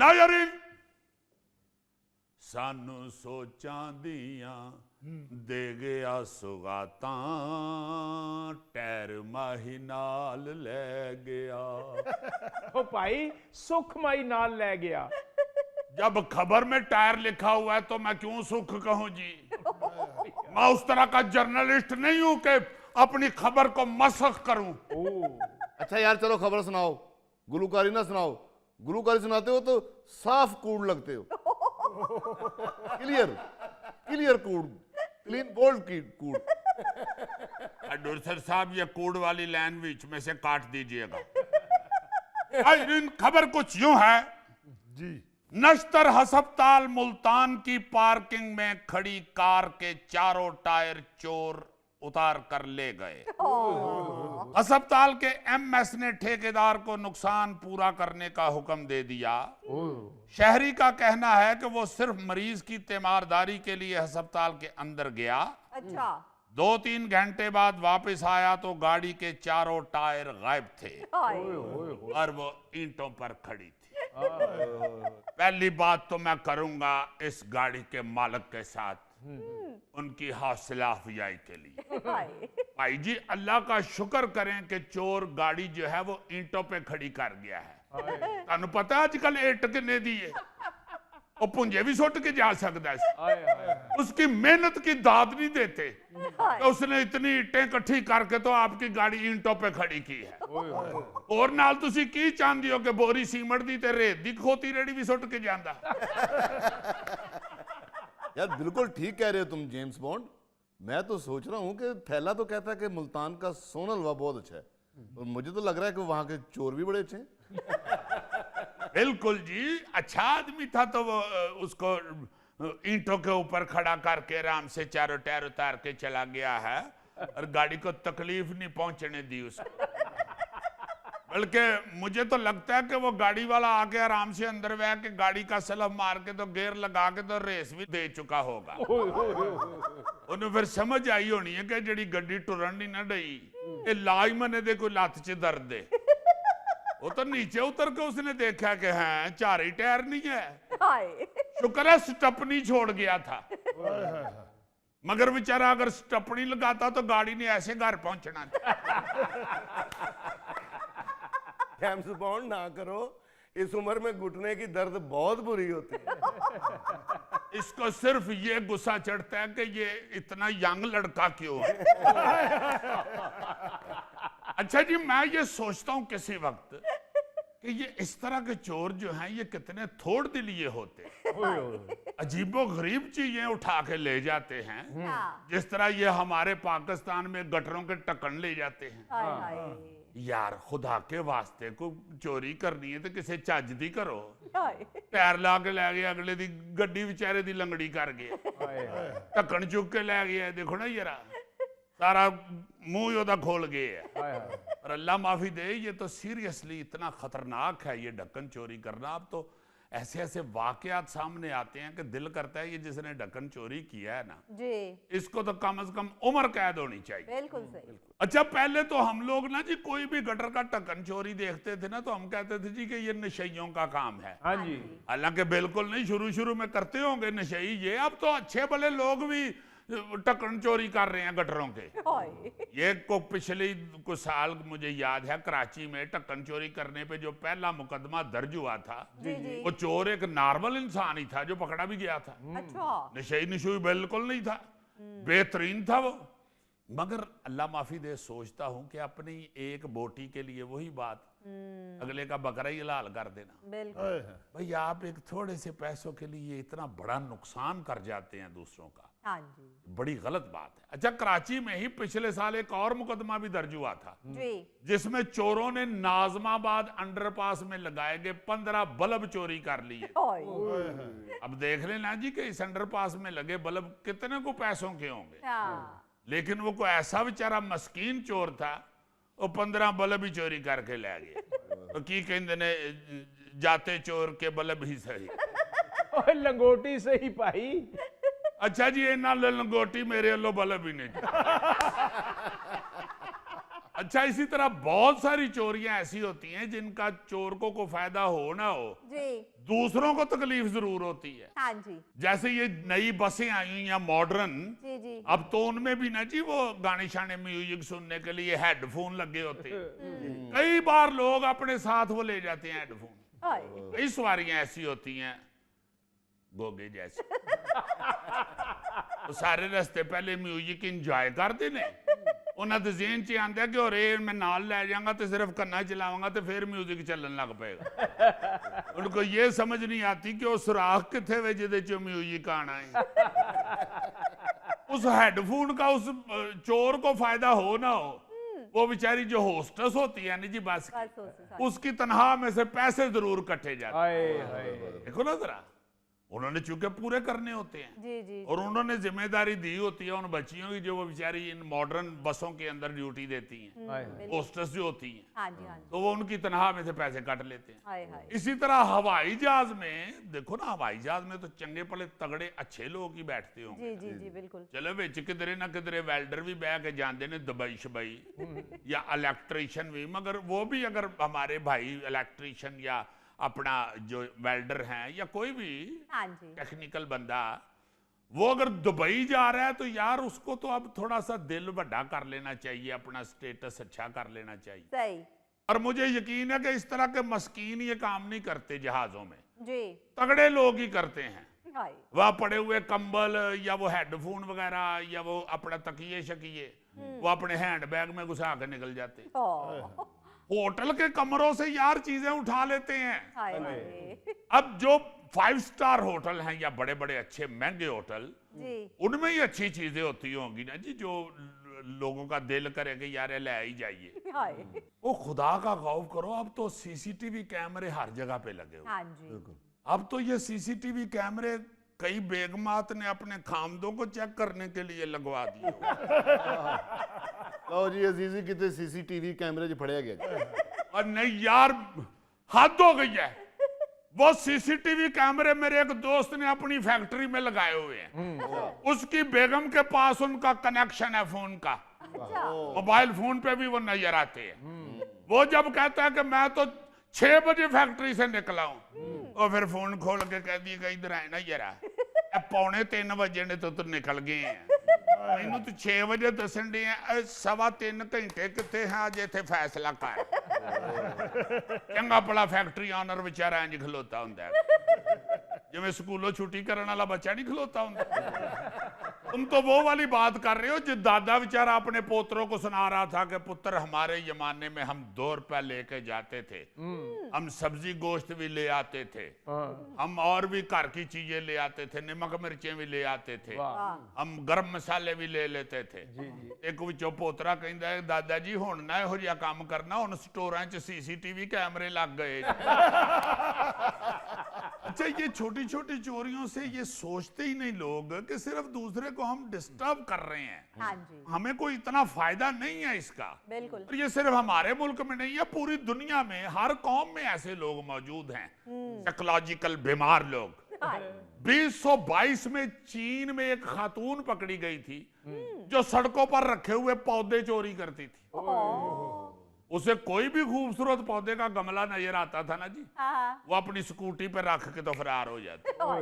नाज़रीन, सानू सोचां दियां दे गया सुगातां, टैर माही नाल ले गया। ओ भाई सुख माई नाल ले गया। जब खबर में टायर लिखा हुआ है तो मैं क्यों सुख कहूं जी? मैं उस तरह का जर्नलिस्ट नहीं हूं कि अपनी खबर को मसख करूं। अच्छा यार चलो खबर सुनाओ, गुलूकारी ना सुनाओ। गुलूकारी सुनाते हो तो साफ कूड़ लगते हो। क्लियर क्लियर कूड़, क्लीन बोल्ड की कूड़। डोरसर साहब ये कूड़ वाली लाइन बीच में से काट दीजिएगा। खबर कुछ यूं है जी। नश्तर हस्पताल मुल्तान की पार्किंग में खड़ी कार के चारों टायर चोर उतार कर ले गए। अस्पताल के एमएस ने ठेकेदार को नुकसान पूरा करने का हुक्म दे दिया। शहरी का कहना है कि वो सिर्फ मरीज की तीमारदारी के लिए अस्पताल के अंदर गया। अच्छा। 2-3 घंटे बाद वापस आया तो गाड़ी के चारों टायर गायब थे और वो ईंटों पर खड़ी थी। पहली बात तो मैं करूंगा इस गाड़ी के मालिक के साथ उनकी हौसला अफजाई के लिए। भाई जी अल्लाह का शुक्र करें कि चोर गाड़ी जो है वो ईंटों पे खड़ी कर गया है। तानू पता है आजकल ईंट किन्ने दी है? वो पुंजे भी सुट के जा सकता है। उसकी मेहनत की दाद नहीं देते तो उसने इतनी ईंटें इकट्ठी करके तो आपकी गाड़ी ईंटों पे खड़ी की है। और नाल तुसी की चाहते हो कि बोरी सीमट दी ते रेत दी खोती रेड़ी भी सुट के जांदा? यार बिल्कुल ठीक कह रहे हो तुम जेम्स बॉन्ड। मैं तो सोच रहा हूँ कि थैला तो कहता है कि मुल्तान का सोना हलवा बहुत अच्छा है, और मुझे तो लग रहा है कि वहां के चोर भी बड़े अच्छे हैं। बिल्कुल जी, अच्छा आदमी था तो वो उसको ईंटों के ऊपर खड़ा करके आराम से चारों टायर उतार के चला गया है और गाड़ी को तकलीफ नहीं पहुंचने दी उसको। बल्कि मुझे तो लगता है कि वो गाड़ी वाला आके आराम से अंदर बह के गाड़ी का सलफ मार के तो गेयर लगा के तो रेस भी दे चुका होगा। उन्हें फिर समझ आई होनी है कि जड़ी गड्डी टुरन नहीं ना डई, ये लाजमन दे कोई लत च दर्द दे। वो तो नीचे उतर के उसने देखा कि हाँ 4 ही टायर नहीं है। शुक्र है स्टपनी छोड़ गया था, मगर बेचारा अगर स्टपनी लगाता तो गाड़ी ने ऐसे घर पहुंचना था। जेम्स बॉन्ड ना करो, इस उम्र में घुटने की दर्द बहुत बुरी होती है। इसको सिर्फ ये गुस्सा चढ़ता है कि ये इतना यंग लड़का क्यों है। अच्छा जी, मैं ये सोचता हूं किसी वक्त कि ये इस तरह के चोर जो हैं ये कितने थोड़ दिलिये होते हैं। अजीबो गरीब चीजें उठा के ले जाते हैं, जिस तरह ये हमारे पाकिस्तान में गटरों के टक्कन ले जाते हैं। यार खुदा के वास्ते को चोरी करनी है तो किसे चज दी करो। पैर ला के लै गया, अगले दी गड्डी बेचारे दी लंगड़ी कर गया, ढक्कन चुक के लै गया। देखो ना यार सारा मुंह ओदा खोल गया है। और अल्लाह माफी दे, ये तो सीरियसली इतना खतरनाक है ये ढक्कन चोरी करना। अब तो ऐसे ऐसे वाकयात सामने आते हैं कि दिल करता है ये जिसने ढक्कन चोरी किया है ना जी, इसको तो कम से कम उम्र कैद होनी चाहिए। बिल्कुल सही। अच्छा पहले तो हम लोग ना जी कोई भी गटर का ढक्कन चोरी देखते थे ना तो हम कहते थे जी कि ये नशइयों का काम है। हाँ जी। हालांकि बिल्कुल नहीं, शुरू में करते होंगे नशई ये। अब तो अच्छे भले लोग भी ढक्कन चोरी कर रहे हैं गटरों के। ये को पिछले कुछ साल मुझे याद है कराची में ढक्कन चोरी करने पे जो पहला मुकदमा दर्ज हुआ था, वो चोर एक नॉर्मल इंसान ही था जो पकड़ा भी गया था। अच्छा। नशई नशुई बिल्कुल नहीं था, बेहतरीन था वो। मगर अल्लाह माफी दे, सोचता हूं कि अपनी एक बोटी के लिए वही बात, अगले का बकरा ही हलाल कर देना। बिल्कुल भाई आप एक थोड़े से पैसों के लिए इतना बड़ा नुकसान कर जाते हैं दूसरों का। हाँ जी बड़ी गलत बात है। अच्छा कराची में ही पिछले साल एक और मुकदमा भी दर्ज हुआ था जी, जिसमें चोरों ने नाजमाबाद अंडरपास में लगाए गए 15 बल्ब चोरी कर लिए। अब देख लेना जी कि इस अंडरपास में लगे बल्ब कितने को पैसों के होंगे। हाँ। लेकिन वो कोई ऐसा बेचारा मस्कीन चोर था, वो 15 बल्ब ही चोरी करके ले गए। तो की कहते ने जाते चोर के बल्ब ही सही। ओए लंगोटी से ही पाई। अच्छा जी इन्ना लंगोटी मेरे लो बल्ब ही नहीं। अच्छा, इसी तरह बहुत सारी चोरियां ऐसी होती हैं जिनका चोर को फायदा हो ना हो, जी दूसरों को तकलीफ जरूर होती है। हाँ जी जैसे ये नई बसें आई हुई हैं मॉडर्न, जी जी अब तो उनमें भी ना जी वो गाने शाने म्यूजिक सुनने के लिए हेडफोन लगे होते हैं। कई बार लोग अपने साथ वो ले जाते हैं हेडफोन। हाय कई सवारियां ऐसी होती हैं गोगे जैसी, तो सारे रास्ते पहले म्यूजिक इंजॉय करते ने, उन्हें तो जेहन च आंदा कि और मैं नाल ले जाऊंगा तो सिर्फ कन्ना चलाऊंगा तो फिर म्यूजिक चलन लग पेगा। उनको ये समझ नहीं आती कि वो सुराख किथे वे जिदे चो म्यूजिक आना है। उस हेडफोन का उस चोर को फायदा हो ना हो, वो बेचारी जो होस्टेस होती है ना जी बस बस की, हो से उसकी तनख्वाह में से पैसे जरूर कटे जाते हैं। हाय हाय देखो ना जरा, उन्होंने चूंकि पूरे करने होते हैं जी जी और उन्होंने जिम्मेदारी दी होती है उन बच्चियों की जो वो बेचारी इन मॉडर्न बसों के अंदर ड्यूटी देती हैं, हाय होस्टेस जो होती हैं, हाँ जी हाँ जी तो वो उनकी तनख्वाह में से पैसे काट लेते हैं। हाय हाय इसी तरह हवाई जहाज में देखो ना, हवाई जहाज में तो चंगे पले तगड़े अच्छे लोग ही बैठते होंगे। जी जी जी बिल्कुल चलो विच किधरे ना किधरे वेल्डर भी बह के जाते ने दुबई शबई या इलेक्ट्रीशियन भी, मगर वो भी अगर हमारे भाई इलेक्ट्रीशियन या अपना जो वेल्डर हैं या कोई भी हाँ जी टेक्निकल बंदा, वो अगर दुबई जा रहा है तो यार उसको तो अब थोड़ा सा दिल बड़ा कर लेना चाहिए, अपना स्टेटस अच्छा कर लेना चाहिए। सही और मुझे यकीन है कि इस तरह के मस्कीन ये काम नहीं करते जहाजों में, जी तगड़े लोग ही करते हैं। हाय वह पड़े हुए कंबल या वो हेडफोन वगैरह या वो अपना तकिए शकिए वो अपने हैंडबैग में घुसा के निकल जाते हैं। ओ होटल के कमरों से यार चीजें उठा लेते हैं। हाय हाय अब जो 5 स्टार होटल हैं या बड़े बड़े अच्छे महंगे होटल, जी उनमें ही अच्छी चीजें होती होंगी ना जी, जो लोगों का दिल करे कि यार ये ले ही जाइए। हाय वो खुदा का खौफ करो, अब तो सीसीटीवी कैमरे हर जगह पे लगे हुए। हाँ जी अब तो ये सीसीटीवी कैमरे कई बेगमात ने अपने खामदों को चेक करने के लिए लगवा दिए। ਲਓ ਜੀ ਅਜ਼ੀਜ਼ੀ ਕਿਤੇ ਸੀਸੀਟੀਵੀ ਕੈਮਰੇ 'ਚ ਫੜਿਆ ਗਿਆ ਜੀ। और नहीं यार, हद हो गई है। वो सीसीटीवी कैमरे मेरे एक दोस्त ने अपनी फैक्ट्री में लगाए हुए हैं। उसकी बेगम के पास उनका कनेक्शन है फोन का, अच्छा मोबाइल फोन पे भी वो नजर आते हैं। वो जब कहता है कि मैं तो 6 बजे फैक्ट्री से निकला हूं, और फिर फोन खोल के कह दिए कि इधर आए ना जरा, 2:45 बजे ने तो निकल गए हैं। मैनू तो 6 बजे दसन डे 3.25 घंटे कितने हैं अज इत्थे फैसला कर। चंगा भला फैक्ट्री ऑनर बेचारा इंज खलोता हुंदा है, जिवें स्कूलों छुट्टी करने वाला बच्चा नहीं खलोता हुंदा। तुम तो वो वाली बात कर रहे हो जो दादा बेचारा अपने पोतरों को सुना रहा था कि पुत्र हमारे जमाने में हम 2 रुपए लेके जाते थे, हम सब्जी गोश्त भी ले आते थे, हम और भी घर की चीजें ले आते थे, नमक मिर्चें भी ले आते थे, हम गरम मसाले भी ले लेते थे। एक विचों पोतरा कहंदा है दादा जी हुण ना इहो जिहा काम करना, हुण स्टोरां च सीसीटीवी कैमरे लग गए। अच्छा, ये छोटी छोटी चोरियों से ये सोचते ही नहीं लोग कि सिर्फ दूसरे को हम डिस्टर्ब कर रहे हैं, हाँ जी हमें कोई इतना फायदा नहीं है इसका। बिल्कुल और ये सिर्फ हमारे मुल्क में नहीं है, पूरी दुनिया में हर कौम में ऐसे लोग मौजूद हैं, साइकोलॉजिकल बीमार लोग। हाय 2022 में चीन में एक खातून पकड़ी गई थी जो सड़कों पर रखे हुए पौधे चोरी करती थी। उसे कोई भी खूबसूरत पौधे का गमला नजर आता था ना जी, हाँ वो अपनी स्कूटी पर रख के तो फरार हो जाती। हाय